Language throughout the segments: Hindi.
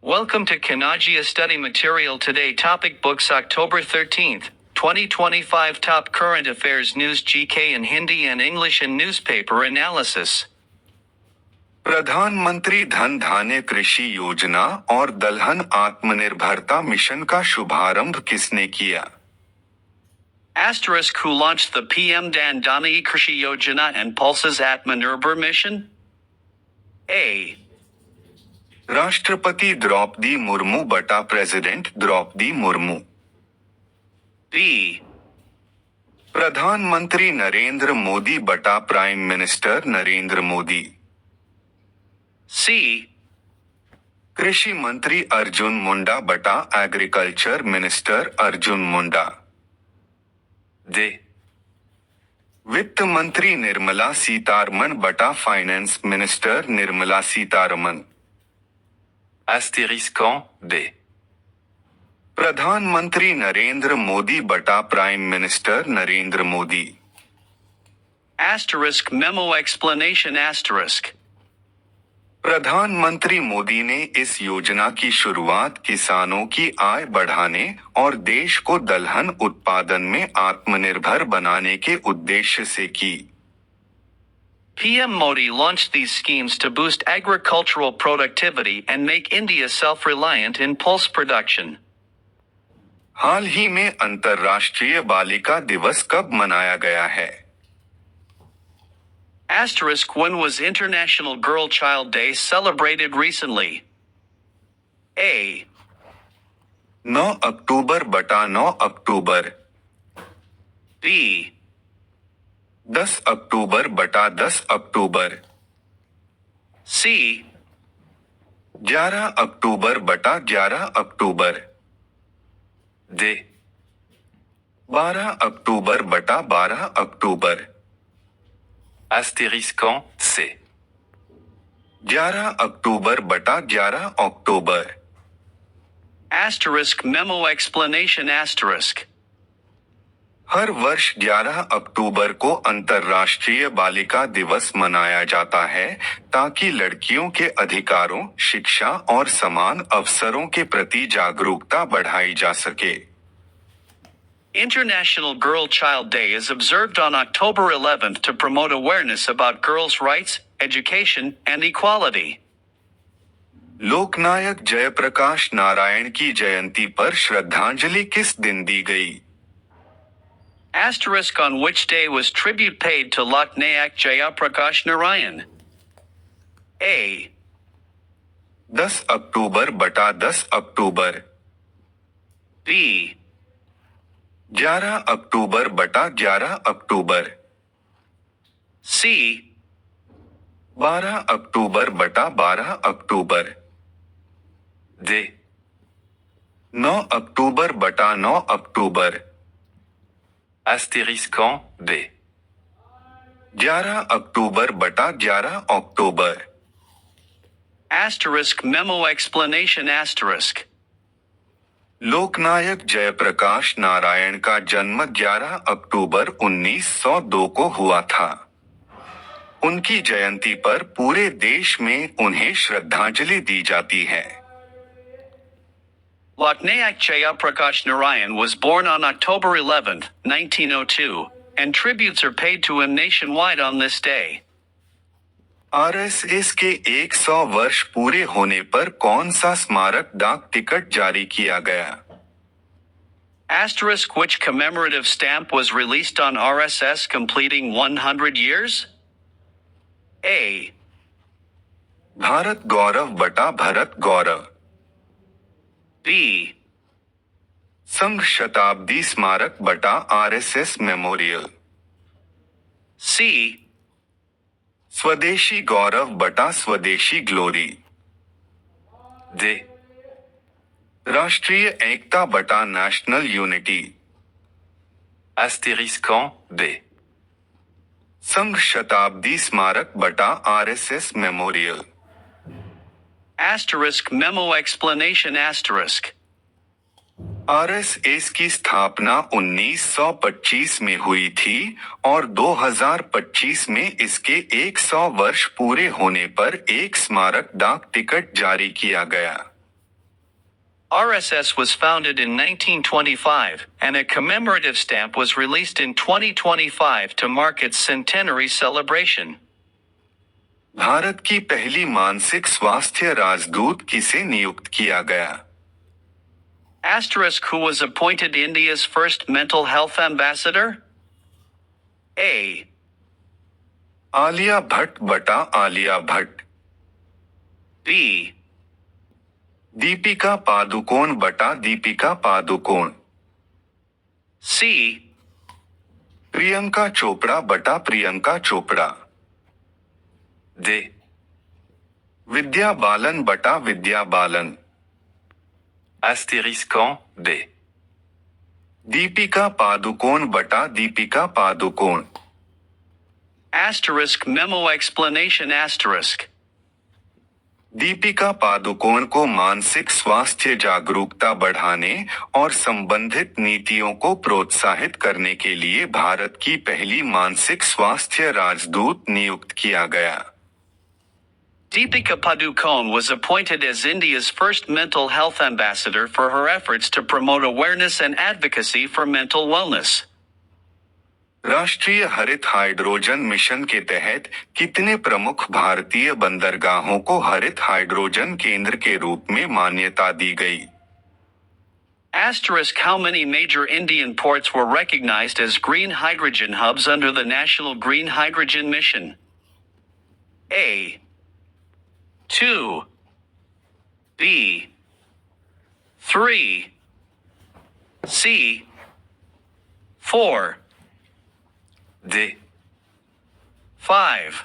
Welcome to Kanagia Study Material Today. Topic Books October 13th, 2025. Top Current Affairs News GK in Hindi and English and Newspaper Analysis. प्रधानमंत्री धन धान्य कृषि योजना और दलहन आत्मनिर्भरता मिशन का शुभारंभ किसने किया? Asterisk who launched the PM Dan Dhani Krishi Yojana and Pulses Atmanirbhar mission? A. राष्ट्रपति द्रौपदी मुर्मू बटा प्रेसिडेंट द्रौपदी मुर्मू। B. प्रधानमंत्री नरेंद्र मोदी बटा prime minister Narendra Modi. C. कृषि मंत्री अर्जुन मुंडा बटा agriculture minister Arjun Munda. D. वित्त मंत्री निर्मला सीतारमण बटा finance minister Nirmala Sitharaman. Asterisk D. प्रधानमंत्री नरेंद्र मोदी बटा prime minister Narendra Modi. Asterisk memo explanation asterisk. प्रधानमंत्री मोदी ने इस योजना की शुरुआत किसानों की आय बढ़ाने और देश को दलहन उत्पादन में आत्मनिर्भर बनाने के उद्देश्य से की। PM Modi launched these schemes to boost agricultural productivity and make India self-reliant in pulse production. हाल ही में अंतर्राष्ट्रीय बालिका दिवस कब मनाया गया है? Asterisk when was International Girl Child Day celebrated recently? A. 9 अक्टूबर बटा 9 अक्टूबर। B. 10 अक्टूबर बटा 10 अक्टूबर। C. 11 अक्टूबर बटा 11 अक्टूबर। D. 12 अक्टूबर बटा 12 अक्टूबर। Asterisk C. 11 अक्टूबर बटा 11 अक्टूबर। Asterisk memo explanation asterisk. हर वर्ष 11 अक्टूबर को अंतर्राष्ट्रीय बालिका दिवस मनाया जाता है ताकि लड़कियों के अधिकारों, शिक्षा और समान अवसरों के प्रति जागरूकता बढ़ाई जा सके। International Girl Child Day is observed on October 11th to promote awareness about girls' rights, education, and equality. लोकनायक जयप्रकाश नारायण की जयंती पर श्रद्धांजलि किस दिन दी गई? Asterisk on which day was tribute paid to Loknayak Jayaprakash Narayan? A. 10 अक्टूबर बटा 10 अक्टूबर। B. 11 अक्टूबर बटा 11 अक्टूबर। C. 12 अक्टूबर बटा 12 अक्टूबर। D. 9 अक्टूबर बटा 9 अक्टूबर। Asterisk D. 11 अक्टूबर बटा 11 अक्टूबर। Asterisk memo explanation asterisk. लोकनायक जयप्रकाश नारायण का जन्म 11 अक्टूबर 1902 को हुआ था। उनकी जयंती पर पूरे देश में उन्हें श्रद्धांजलि दी जाती है। Loknayak Jayaprakash Narayan was born on October 11, 1902, and tributes are paid to him nationwide on this day. RSS के 100 वर्ष पूरे होने पर कौन सा स्मारक डाक टिकट जारी किया गया? Asterisk which commemorative stamp was released on RSS completing 100 years? A. Bharat गौरव बटा भरत गौरव। B. संघ शताब्दी स्मारक बटा आरएसएस मेमोरियल। C. स्वदेशी गौरव बटा स्वदेशी ग्लोरी। D. राष्ट्रीय एकता बटा नेशनल यूनिटी। Asterisk D. संघ शताब्दी स्मारक बटा RSS memorial. Asterisk memo explanation asterisk. RSS की स्थापना 1925 में हुई थी और 2025 में इसके 100 वर्ष पूरे होने पर एक स्मारक डाक टिकट जारी किया गया। RSS was founded in 1925, and a commemorative stamp was released in 2025 to mark its centenary celebration. Bharat की पहली मानसिक स्वास्थ्य राजदूत किसे नियुक्त किया गया? Asterisk who was appointed India's first mental health ambassador? A. Alia Bhatt बटा आलिया भट्ट। B. दीपिका पादुकोण बटा दीपिका पादुकोण। C. प्रियंका चोपड़ा बटा प्रियंका चोपड़ा। D. विद्या बालन बटा विद्या बालन। Astérisquant D. दीपिका पादुकोण बटा Deepika Padukone. Asterisk memo explanation asterisk. Deepika Padukone को मानसिक स्वास्थ्य जागरूकता बढ़ाने और संबंधित नीतियों को प्रोत्साहित करने के लिए भारत की पहली मानसिक स्वास्थ्य राजदूत नियुक्त किया गया। Deepika Padukone was appointed as India's first mental health ambassador for her efforts to promote awareness and advocacy for mental wellness. राष्ट्रीय हरित हाइड्रोजन मिशन के तहत कितने प्रमुख भारतीय बंदरगाहों को हरित हाइड्रोजन केंद्र के रूप में मान्यता दी गई? Asterisk how many major Indian ports were recognized as green hydrogen hubs under the National Green Hydrogen Mission? A. 2. B. 3. C. 4. D. 5.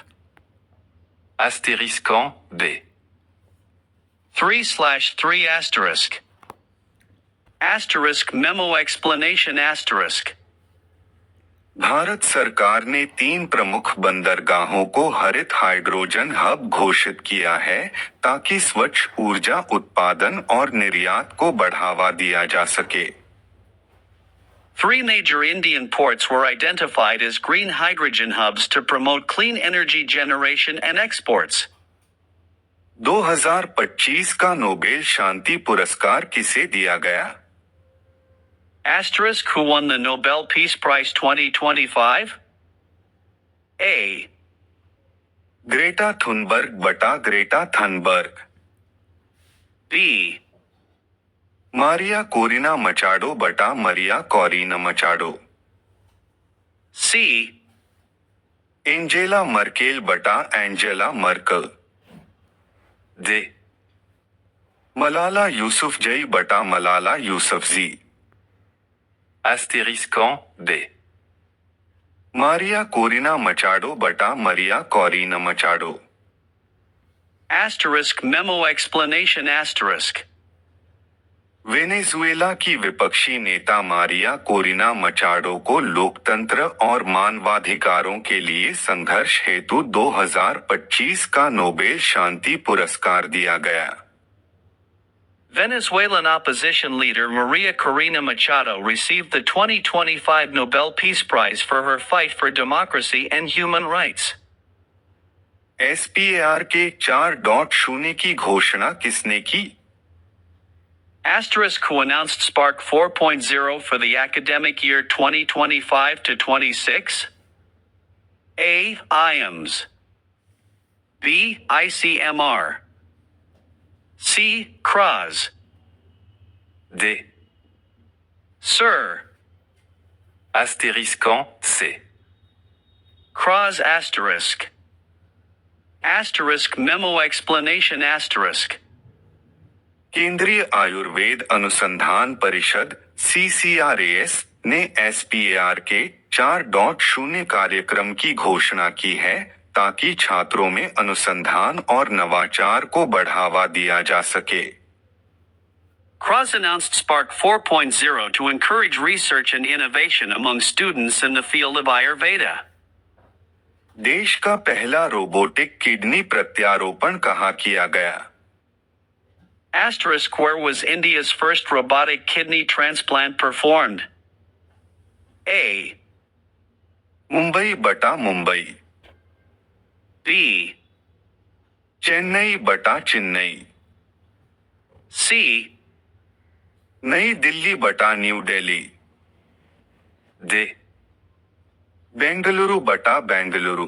Astérisquant D. 3/3 asterisk. Asterisk memo explanation asterisk. Bharat सरकार ने 3 प्रमुख बंदरगाहों को हरित हाइड्रोजन हब घोषित किया है ताकि स्वच्छ ऊर्जा उत्पादन और निर्यात को बढ़ावा दिया जा सके। 3 major Indian ports were identified as green hydrogen hubs to promote clean energy generation and exports. 2025 का नोबेल शांति पुरस्कार किसे दिया गया? Asterisk who won the Nobel Peace Prize 2025? A. Greta Thunberg बटा Greta Thunberg. B. Maria Corina Machado बटा मरिया Corina Machado. C. Angela Merkel बटा Angela Merkel. D. Malala Yousafzai बटा Malala Yousafzai. Astérisquant D. Maria Corina Machado बटा मरिया कोरिना मचाडो। Asterisk memo explanation asterisk. Venezuela की विपक्षी नेता मारिया कोरिना मचाडो को लोकतंत्र और मानवाधिकारों के लिए संघर्ष हेतु 2025 का नोबेल शांति पुरस्कार दिया गया। Venezuelan opposition leader Maria Corina Machado received the 2025 Nobel Peace Prize for her fight for democracy and human rights. SPAR के 4.0 की घोषणा किसने की? Asterisk who announced Spark 4.0 for the academic year 2025 to 26? A. IAMS. B. ICMR. C. CROZ. D. Sir. Astérisquant C. CROZ asterisk. Asterisk memo explanation asterisk. केंद्रीय आयुर्वेद अनुसंधान परिषद CCRAS ने SPAR के 4.0 कार्यक्रम की घोषणा की है ताकि छात्रों में अनुसंधान और नवाचार को बढ़ावा दिया जा सके। CROZ announced Spark 4.0 to encourage research and innovation among students in the field of Ayurveda. देश का पहला रोबोटिक किडनी प्रत्यारोपण कहाँ किया गया? Asterisk where was India's first robotic kidney transplant performed? A. Mumbai बटा मुंबई। B. चेन्नई बटा चेन्नई। C. नई दिल्ली बटा न्यू दिल्ली। D. बेंगलुरु बटा बेंगलुरु।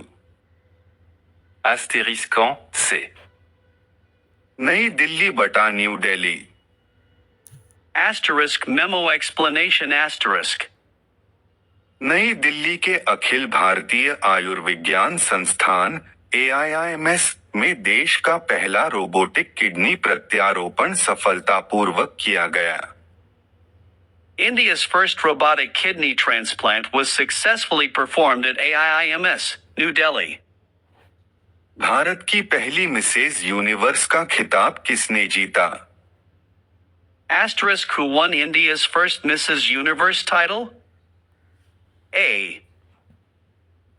Astérisquant C. नई दिल्ली बटा new Delhi. Asterisk memo explanation asterisk. नई दिल्ली के अखिल भारतीय आयुर्विज्ञान संस्थान AIIMS में देश का पहला रोबोटिक किडनी प्रत्यारोपण सफलतापूर्वक किया गया। India's first robotic kidney transplant was successfully performed at AIIMS, New Delhi. Bharat की पहली मिसेज यूनिवर्स का खिताब किसने जीता? Asterisk who won India's first Mrs. Universe title? A.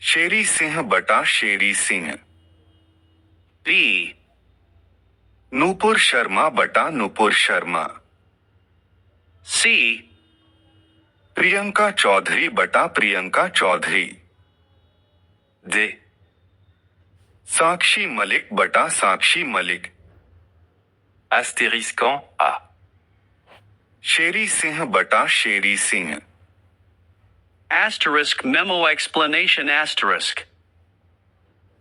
शेरी सिंह बटा शेरी सिंह। B. नूपुर शर्मा बटा नूपुर शर्मा। C. प्रियंका चौधरी बटा प्रियंका चौधरी। D. साक्षी मलिक बटा साक्षी मलिक। Astérisquant A. शेरी सिंह बटा शेरी Singh. Asterisk memo explanation asterisk.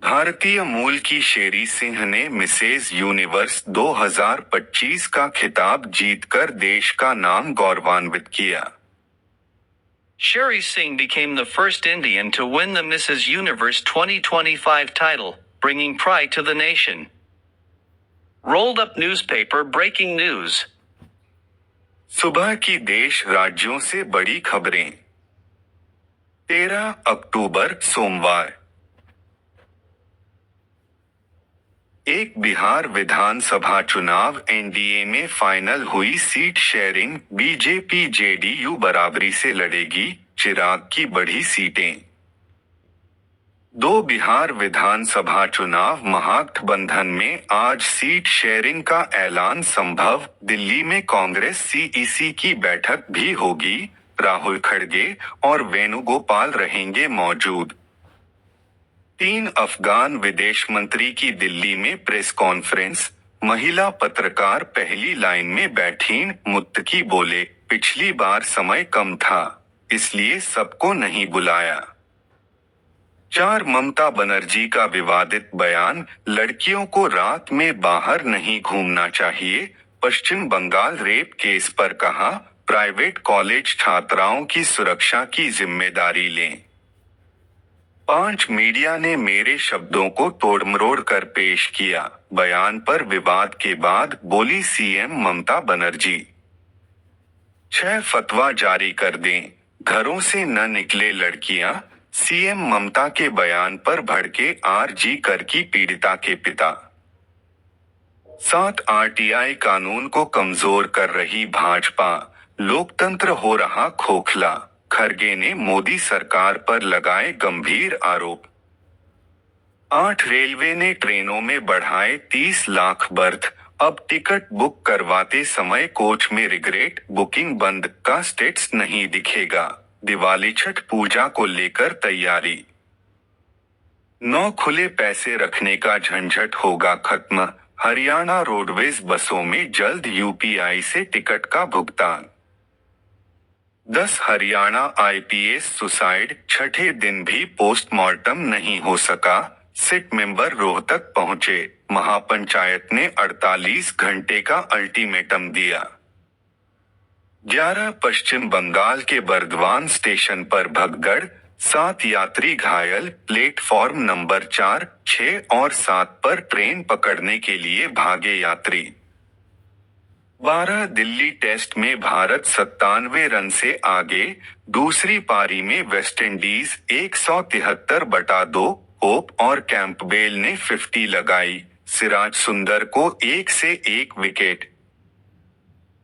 भारतीय मूल की शेरी सिंह ने मिसेज यूनिवर्स 2025 का खिताब जीतकर देश का नाम गौरवान्वित किया। Sherry Singh became the first Indian to win the Mrs. Universe 2025 title, bringing pride to the nation. Rolled up newspaper breaking news. सुबह की देश राज्यों से बड़ी खबरें। 13 अक्टूबर सोमवार। एक बिहार विधानसभा चुनाव एनडीए में फाइनल हुई सीट शेयरिंग, बीजेपी जेडीयू बराबरी से लड़ेगी, चिराग की बढ़ी सीटें। 2 बिहार विधानसभा चुनाव महागठबंधन में आज सीट शेयरिंग का ऐलान संभव, दिल्ली में कांग्रेस सीईसी की बैठक भी होगी, राहुल खड़गे और वेणुगोपाल रहेंगे मौजूद। 3 अफगान विदेश मंत्री की दिल्ली में प्रेस कॉन्फ्रेंस, महिला पत्रकार पहली लाइन में बैठीं, मुत्तकी बोले, पिछली बार समय कम था, इसलिए सबको नहीं बुलाया। 4 ममता बनर्जी का विवादित बयान, लड़कियों को रात में बाहर नहीं घूमना चाहिए, पश्चिम बंगाल रेप केस पर कहा, प्राइवेट कॉलेज छात्राओं की सुरक्षा की जिम्मेदारी लें। 5 मीडिया ने मेरे शब्दों को तोड़मरोड़ कर पेश किया, बयान पर विवाद के बाद बोली सीएम ममता बनर्जी। 6 फतवा जारी कर दें, घरों से न निकले लड़कियां, सीएम ममता के बयान पर भड़के आरजी कर की पीड़िता के पिता। 7 आरटीआई कानून को कमजोर कर रही भाजपा, लोकतंत्र हो रहा खोखला, खरगे ने मोदी सरकार पर लगाए गंभीर आरोप। 8 रेलवे ने ट्रेनों में बढ़ाए 30 लाख बर्थ, अब टिकट बुक करवाते समय कोच में रिग्रेट, बुकिंग बंद का स्टेटस नहीं दिखेगा, दिवाली छठ पूजा को लेकर तैयारी। 9 खुले पैसे रखने का झंझट होगा खत्म, हरियाणा रोडवेज बसों में जल्द यूपीआई से टिकट का भुगतान। 10 हरियाणा आईपीएस सुसाइड, छठे दिन भी पोस्टमार्टम नहीं हो सका, सिट मेंबर रोहतक पहुंचे, महापंचायत ने 48 घंटे का अल्टीमेटम दिया। 11 पश्चिम बंगाल के बर्दवान स्टेशन पर भगदड़, 7 यात्री घायल, प्लेटफॉर्म नंबर 4, 6 और 7 पर ट्रेन पकड़ने के लिए भागे यात्री। 12 दिल्ली टेस्ट में भारत 97 रन से आगे, दूसरी पारी में वेस्टइंडीज 173/2, होप और कैंपबेल ने 50 लगाई, सिराज सुंदर को 1 से 1 विकेट।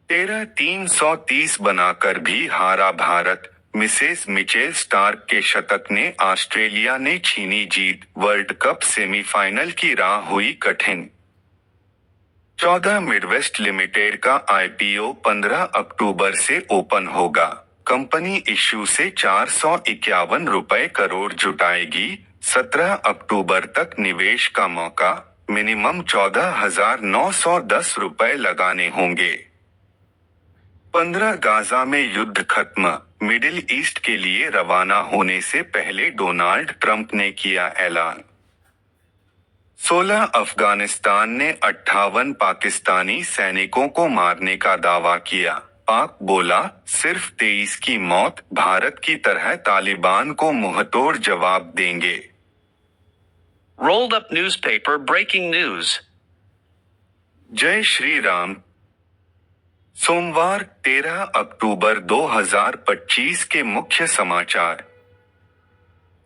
13-330 बनाकर भी हारा भारत, मिसेस मिचेल स्टार्क के शतक ने ऑस्ट्रेलिया ने छीनी जीत, वर्ल्ड कप सेमीफाइनल की राह हुई कठिन। 14 मिडवेस्ट लिमिटेड का आईपीओ 15 अक्टूबर से ओपन होगा, कंपनी इश्यू से 451 रुपए करोड़ जुटाएगी, 17 अक्टूबर तक निवेश का मौका, मिनिमम 14,910 रुपए लगाने होंगे। 15 गाजा में युद्ध खत्म, मिडिल ईस्ट के लिए रवाना होने से पहले डोनाल्ड ट्रंप ने किया ऐलान। 16 अफगानिस्तान ने 58 पाकिस्तानी सैनिकों को मारने का दावा किया। पाक बोला, सिर्फ 23 की मौत, भारत की तरह तालिबान को मुंहतोड़ जवाब देंगे। Rolled up newspaper breaking news. जय श्री राम। सोमवार 13 अक्टूबर 2025 के मुख्य समाचार।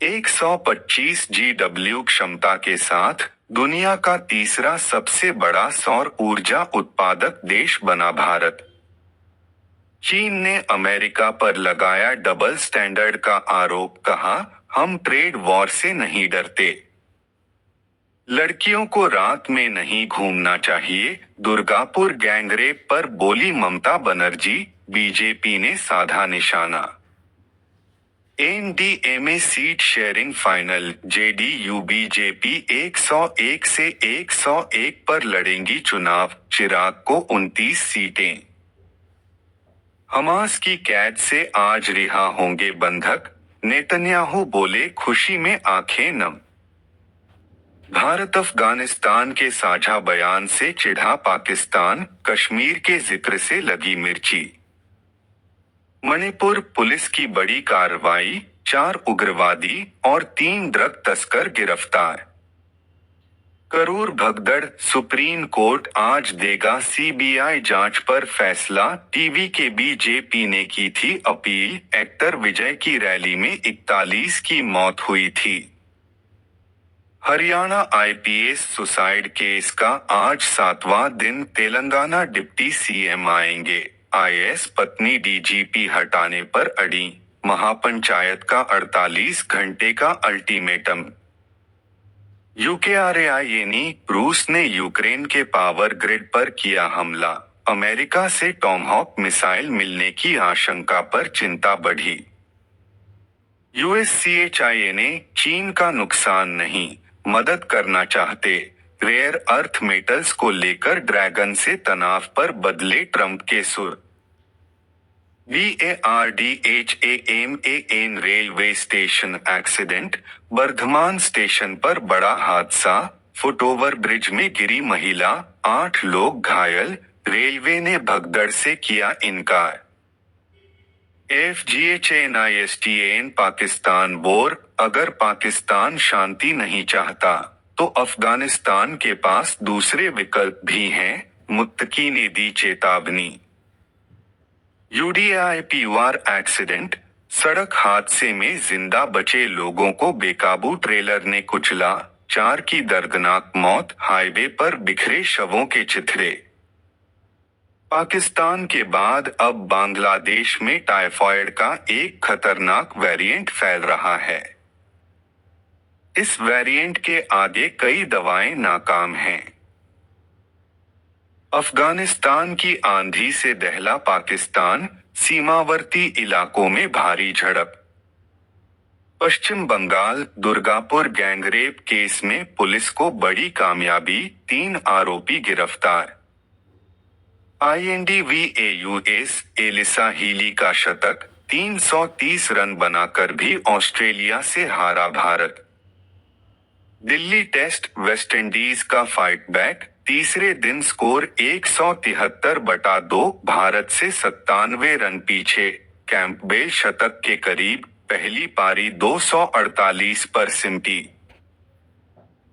125 GW क्षमता के साथ दुनिया का तीसरा सबसे बड़ा सौर ऊर्जा उत्पादक देश बना भारत। चीन ने अमेरिका पर लगाया डबल स्टैंडर्ड का आरोप, कहा, हम ट्रेड वॉर से नहीं डरते। लड़कियों को रात में नहीं घूमना चाहिए, दुर्गापुर गैंगरेप पर बोली ममता बनर्जी, बीजेपी ने साधा निशाना। NDA seat sharing final, JDU BJP 101 से 101 पर लड़ेंगी चुनाव, चिराग को 29 सीटें। हमास की कैद से आज रिहा होंगे बंधक, नेतन्याहू बोले, खुशी में आंखें नम। भारत अफगानिस्तान के साझा बयान से चिढ़ा पाकिस्तान, कश्मीर के जिक्र से लगी मिर्ची। मणिपुर पुलिस की बड़ी कार्रवाई, 4 उग्रवादी और 3 ड्रग तस्कर गिरफ्तार। करूर भगदड़, सुप्रीम कोर्ट आज देगा सीबीआई जांच पर फैसला, टीवी के बीजेपी ने की थी अपील, एक्टर विजय की रैली में 41 की मौत हुई थी। हरियाणा आईपीएस सुसाइड केस का आज 7वां दिन, तेलंगाना डिप्टी सीएम आएंगे, आईएएस पत्नी डीजीपी हटाने पर अड़ी, महापंचायत का 48 घंटे का अल्टीमेटम। यूकेआरएआईएनी, रूस ने यूक्रेन के पावर ग्रिड पर किया हमला, अमेरिका से टॉमहॉक मिसाइल मिलने की आशंका पर चिंता बढ़ी। यूएससीएचआईए ने चीन का नुकसान नहीं, मदद करना चाहते, रेयर अर्थ मेटल्स को लेकर ड्रैगन से तनाव पर बदले ट्रंप के सुर। VARDHAMAN railway station accident, Bardhaman station पर बड़ा हादसा, फुटओवर ब्रिज में गिरी महिला, 8 लोग घायल, रेलवे ने भगदड़ से किया इनकार। FGHANISTAN पाकिस्तान बोर, अगर पाकिस्तान शांति नहीं चाहता तो अफगानिस्तान के पास दूसरे विकल्प भी हैं, मुत्तकी ने दी चेतावनी। UDIPवार एक्सीडेंट, सड़क हादसे में जिंदा बचे लोगों को बेकाबू ट्रेलर ने कुचला, 4 की दर्दनाक मौत, हाईवे पर बिखरे शवों के चिथड़े। पाकिस्तान के बाद अब बांग्लादेश में टाइफॉइड का एक खतरनाक वेरिएंट फैल रहा है। इस वेरिएंट के आगे कई दवाएं नाकाम हैं। अफगानिस्तान की आंधी से दहला पाकिस्तान, सीमावर्ती इलाकों में भारी झड़प। पश्चिम बंगाल, दुर्गापुर गैंगरेप केस में पुलिस को बड़ी कामयाबी, 3 आरोपी गिरफ्तार। INDVAUS, एलिसा हीली का शतक, 330 रन बनाकर भी ऑस्ट्रेलिया से हारा भारत। दिल्ली टेस्ट, वेस्टइंडीज का फाइट बैक, तीसरे दिन स्कोर 173/2, भारत से 97 रन पीछे, कैंपबेल शतक के करीब, पहली पारी 248 पर सिमटी।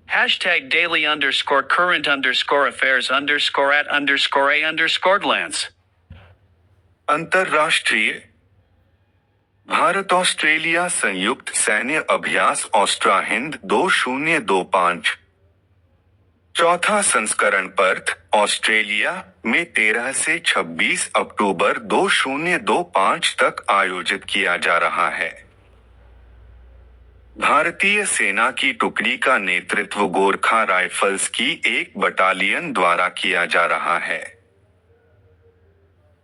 #daily_current_affairs_at_a_glance। अंतर्राष्ट्रीय। भारत ऑस्ट्रेलिया संयुक्त सैन्य अभ्यास ऑस्ट्रा हिंद 2025 चौथा संस्करण पर्थ, ऑस्ट्रेलिया में 13 से 26 अक्टूबर 2025 तक आयोजित किया जा रहा है। भारतीय सेना की टुकड़ी का नेतृत्व गोरखा राइफल्स की एक बटालियन द्वारा किया जा रहा है।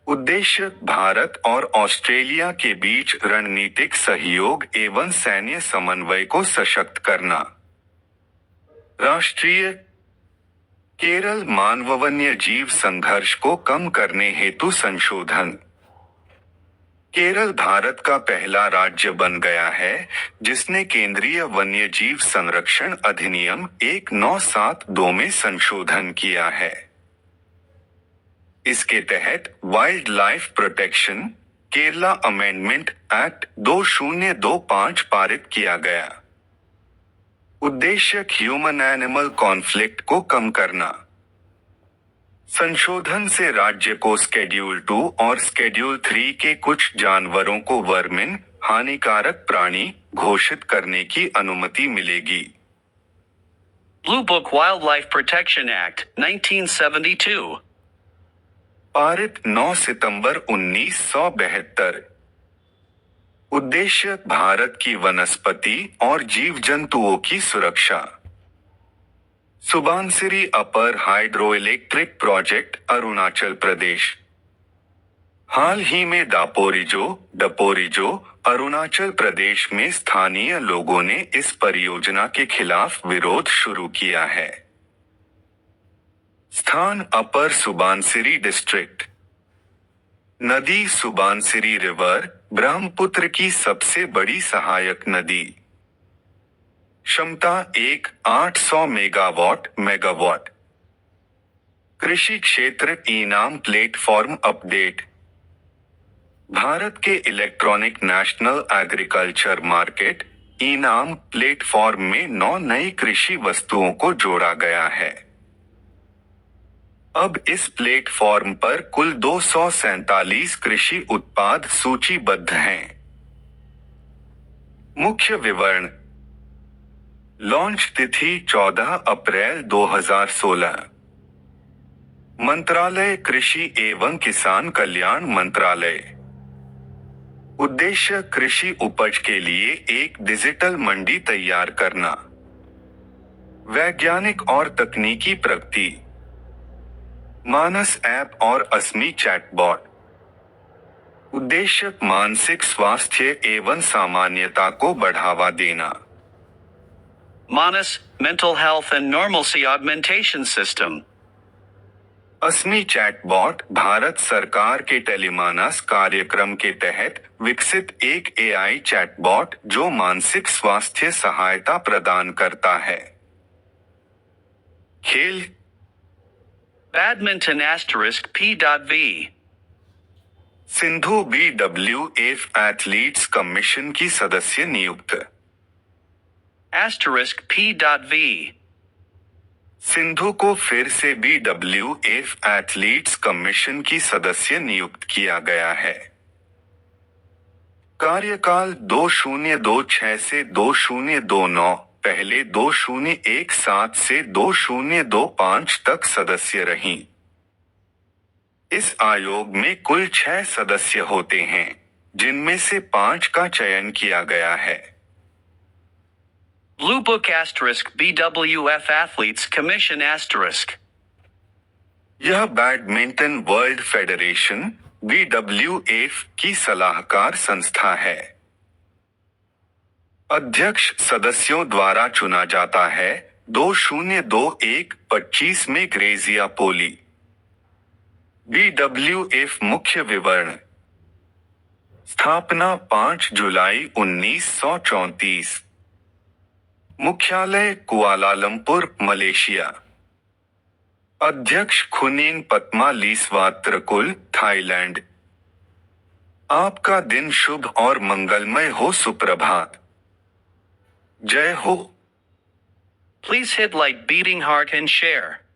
उद्देश्य, भारत और ऑस्ट्रेलिया के बीच रणनीतिक सहयोग एवं सैन्य समन्वय को सशक्त करना। राष्ट्रीय। केरल मानव वन्य जीव संघर्ष को कम करने हेतु संशोधन। केरल भारत का पहला राज्य बन गया है जिसने केंद्रीय वन्यजीव संरक्षण अधिनियम 1972 में संशोधन किया है। इसके तहत wild life protection Kerala amendment act 2025 पारित किया गया। उद्देश्य ह्यूमन एनिमल कॉन्फ्लिक्ट को कम करना। संशोधन से राज्य को स्केड्यूल 2 और स्केड्यूल 3 के कुछ जानवरों को वर्मिन हानिकारक प्राणी घोषित करने की अनुमति मिलेगी। Blue Book Wildlife Protection Act, 1972. पारित 9 सितंबर 1972। उद्देश्य भारत की वनस्पति और जीव जंतुओं की सुरक्षा। सुबानसिरी अपर hydro electric project Arunachal Pradesh. हाल ही में डपोरिजो अरुणाचल प्रदेश में स्थानीय लोगों ने इस परियोजना के खिलाफ विरोध शुरू किया है। स्थान अपर सुबानसिरी डिस्ट्रिक्ट। नदी सुबानसिरी रिवर ब्रह्मपुत्र की सबसे बड़ी सहायक नदी। क्षमता 800 मेगावाट। कृषि क्षेत्र इनाम प्लेटफॉर्म अपडेट। भारत के electronic national agriculture market eNAM platform में 9 नई कृषि वस्तुओं को जोड़ा गया है। अब इस प्लेटफॉर्म पर कुल 247 कृषि उत्पाद सूचीबद्ध हैं। मुख्य विवरण। लॉन्च तिथि 14 अप्रैल 2016। मंत्रालय कृषि एवं किसान कल्याण मंत्रालय। उद्देश्य कृषि उपज के लिए एक डिजिटल मंडी तैयार करना। वैज्ञानिक और तकनीकी प्रगति। मानस ऐप और असमी चैटबॉट। उद्देश्य मानसिक स्वास्थ्य एवं सामान्यता को बढ़ावा देना। Manas, Mental Health and Normalcy Augmentation System. असमी चैटबॉट भारत सरकार के टेलीमानस कार्यक्रम के तहत विकसित एक AI चैटबॉट जो मानसिक स्वास्थ्य सहायता प्रदान करता है। खेल। Badminton *P.V. Sindhu BWF athletes commission की सदस्य नियुक्त। *P.V. सिंधु को फिर से BWF एथलीट्स कमीशन की सदस्य नियुक्त किया गया है। कार्यकाल 2026 से 2029, पहले 2017 से 2025 तक सदस्य रहीं। इस आयोग में कुल 6 सदस्य होते हैं, जिनमें से 5 का चयन किया गया है। Blue Book *BWF Athletes Commission *. यह बैडमिंटन वर्ल्ड फेडरेशन BWF की सलाहकार संस्था है। अध्यक्ष सदस्यों द्वारा चुना जाता है। 2021-25 में ग्रेजिया पोली। BWF मुख्य विवरण। स्थापना 5 जुलाई 1934। मुख्यालय कुआलालंपुर, मलेशिया। अध्यक्ष खुनीन पत्मा लीसवात्रकुल, थाईलैंड। आपका दिन शुभ और मंगलमय हो। सुप्रभात। जय हो। Please hit like, beating heart and share.